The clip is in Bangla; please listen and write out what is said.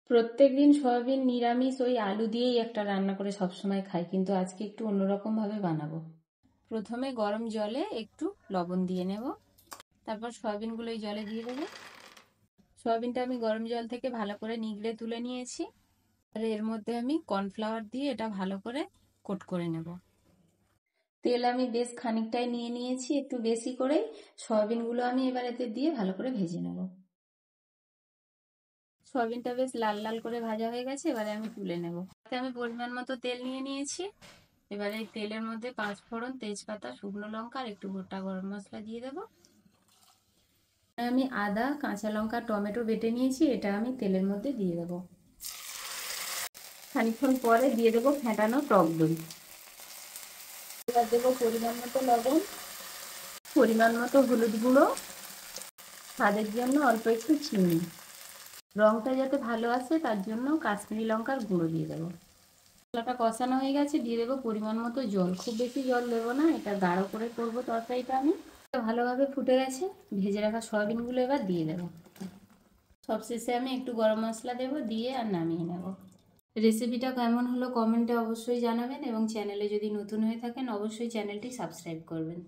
প্রত্যেকদিন সয়াবিন নিরামিষ ওই আলু দিয়েই একটা রান্না করে সবসময় খাই, কিন্তু আজকে একটু অন্যরকম ভাবে বানাবো। প্রথমে গরম জলে একটু লবণ দিয়ে নেব, তারপর সয়াবিনগুলো এই জলে দিয়ে দেবো। সয়াবিনটা আমি গরম জল থেকে ভালো করে নিগড়ে তুলে নিয়েছি। আর এর মধ্যে আমি কর্নফ্লাওয়ার দিয়ে এটা ভালো করে কোট করে নেব। তেল আমি বেশ খানিকটাই নিয়ে নিয়েছি, একটু বেশি করেই। সয়াবিনগুলো আমি এবার এতে দিয়ে ভালো করে ভেজে নেব। সয়াবিনটা বেশ লাল লাল করে ভাজা হয়ে গেছে, এবারে আমি তুলে নেব। তাতে আমি পরিমাণ মতো তেল নিয়ে নিয়েছি। এবারে এই তেলের মধ্যে 5 ফোড়ন, তেজপাতা, শুকনো লঙ্কা আর একটু গোটা গরম মশলা দিয়ে দেবো। আমি আদা, কাঁচা লঙ্কা, টমেটো বেটে নিয়েছি, এটা আমি তেলের মধ্যে দিয়ে দেবো। খানিকক্ষণ পরে দিয়ে দেবো ফেটানো টক দই। এবার দেবো পরিমাণ মতো লবণ, পরিমাণ মতো হলুদ গুঁড়ো, স্বাদের জন্য অল্প একটু চিনি। রংটা যাতে ভালো আসে তার জন্য কাশ্মীরি লঙ্কার গুঁড়ো দিয়ে দেবো। মশলাটা কষানো হয়ে গেছে, দিয়ে দেবো পরিমাণ মতো জল। খুব বেশি জল দেবো না, এটা গাঢ় করে করবো তরকারিটা আমি। ভালোভাবে ফুটে গেছে, ভেজে রাখা সয়াবিনগুলো এবার দিয়ে দেবো। সবশেষে আমি একটু গরম মশলা দেবো, দিয়ে আর নামিয়ে নেব। রেসিপিটা কেমন হলো কমেন্টে অবশ্যই জানাবেন, এবং চ্যানেলে যদি নতুন হয়ে থাকেন অবশ্যই চ্যানেলটি সাবস্ক্রাইব করবেন।